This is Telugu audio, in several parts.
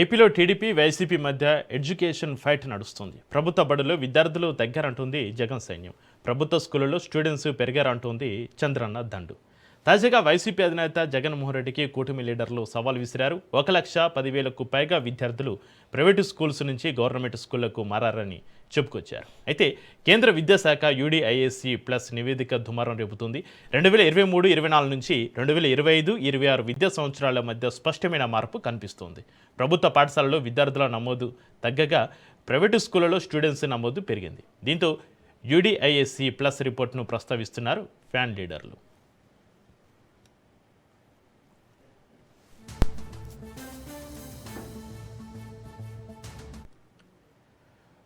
ఏపీలో టీడీపీ వైసీపీ మధ్య ఎడ్యుకేషన్ ఫైట్ నడుస్తుంది. ప్రభుత్వ బడుల్లో విద్యార్థులు తగ్గారంటుంది జగన్ సైన్యం. ప్రభుత్వ స్కూళ్లలో స్టూడెంట్స్ పెరిగారంటుంది చంద్రన్న దండు. తాజాగా వైసీపీ అధినేత జగన్మోహన్ రెడ్డికి కూటమి లీడర్లు సవాల్ విసిరారు. 1,10,000కు పైగా విద్యార్థులు ప్రైవేటు స్కూల్స్ నుంచి గవర్నమెంట్ స్కూళ్లకు మారారని చెప్పుకొచ్చారు. అయితే కేంద్ర విద్యాశాఖ యూడీఐఏసీ ప్లస్ నివేదిక దుమారం రేపుతుంది. 2023-24 నుంచి 2025-26 విద్యా సంవత్సరాల మధ్య స్పష్టమైన మార్పు కనిపిస్తోంది. ప్రభుత్వ పాఠశాలలో విద్యార్థుల నమోదు తగ్గగా ప్రైవేటు స్కూళ్లలో స్టూడెంట్స్ నమోదు పెరిగింది. దీంతో యూడీఐఏసీ ప్లస్ రిపోర్ట్ను ప్రస్తావిస్తున్నారు ఫ్యాన్ లీడర్లు.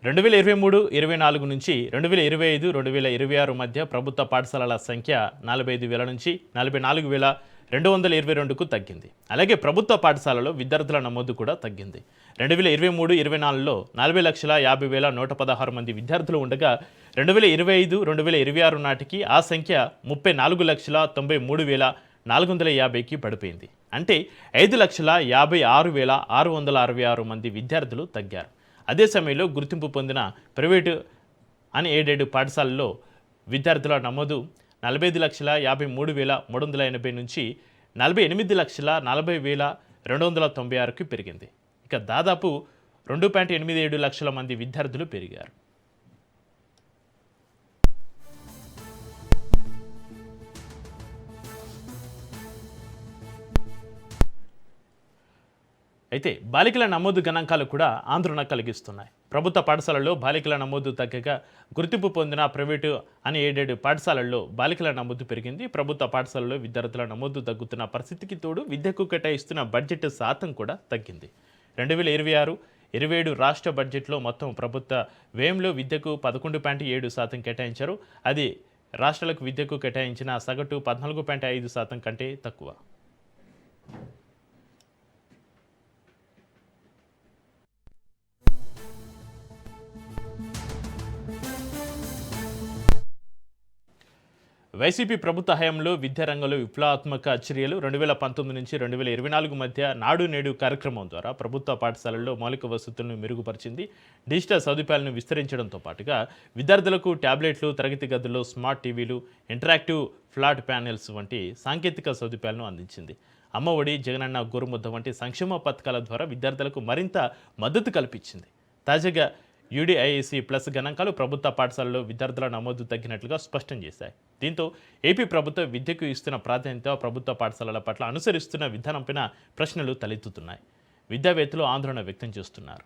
2023-24 నుంచి 2025-2026 మధ్య ప్రభుత్వ పాఠశాలల సంఖ్య 45,000 నుంచి 44,222కు తగ్గింది. అలాగే ప్రభుత్వ పాఠశాలలో విద్యార్థుల నమోదు కూడా తగ్గింది. 2023-24లో 40,50,116 మంది విద్యార్థులు ఉండగా 2025-2026 నాటికి ఆ సంఖ్య 34,93,450కి పడిపోయింది. అంటే 5,56,666 మంది విద్యార్థులు తగ్గారు. అదే సమయంలో గుర్తింపు పొందిన ప్రైవేటు అన్ఎయిడెడ్ పాఠశాలల్లో విద్యార్థుల నమోదు 45,53,380 నుంచి 48,40,296కి పెరిగింది. ఇక దాదాపు 2.87 లక్షల మంది విద్యార్థులు పెరిగారు. అయితే బాలికల నమోదు గణాంకాలు కూడా ఆందోళన కలిగిస్తున్నాయి. ప్రభుత్వ పాఠశాలల్లో బాలికల నమోదు తగ్గగా గుర్తింపు పొందిన ప్రైవేటు అన్ఎయిడెడ్ పాఠశాలల్లో బాలికల నమోదు పెరిగింది. ప్రభుత్వ పాఠశాలలో విద్యార్థుల నమోదు తగ్గుతున్న పరిస్థితికి తోడు విద్యకు కేటాయిస్తున్న బడ్జెట్ శాతం కూడా తగ్గింది. 2026-27 రాష్ట్ర బడ్జెట్లో మొత్తం ప్రభుత్వ వ్యయంలో విద్యకు 11.7% కేటాయించారు. అది రాష్ట్రాలకు విద్యకు కేటాయించిన సగటు 14.5% కంటే తక్కువ. వైసీపీ ప్రభుత్వ హయాంలో విద్యారంగంలో విప్లవాత్మక చర్యలు 2019 నుంచి 2024 మధ్య నాడు నేడు కార్యక్రమం ద్వారా ప్రభుత్వ పాఠశాలల్లో మౌలిక వసతులను మెరుగుపరిచింది. డిజిటల్ సదుపాయాలను విస్తరించడంతో పాటుగా విద్యార్థులకు ట్యాబ్లెట్లు, తరగతి గదుల్లో స్మార్ట్ టీవీలు, ఇంటరాక్టివ్ ఫ్లాట్ ప్యానెల్స్ వంటి సాంకేతిక సదుపాయాలను అందించింది. అమ్మఒడి, జగనన్న గోరుముద్ద వంటి సంక్షేమ పథకాల ద్వారా విద్యార్థులకు మరింత మద్దతు కల్పించింది. తాజాగా యూడీఐఏసీ ప్లస్ గణాంకాలు ప్రభుత్వ పాఠశాలలో విద్యార్థుల నమోదు తగ్గినట్లుగా స్పష్టం చేశాయి. దీంతో ఏపీ ప్రభుత్వ విద్యకు ఇస్తున్న ప్రాధాన్యత, ప్రభుత్వ పాఠశాలల పట్ల అనుసరిస్తున్న విధానంపైన ప్రశ్నలు తలెత్తుతున్నాయి. విద్యావేత్తలు ఆందోళన వ్యక్తం చేస్తున్నారు.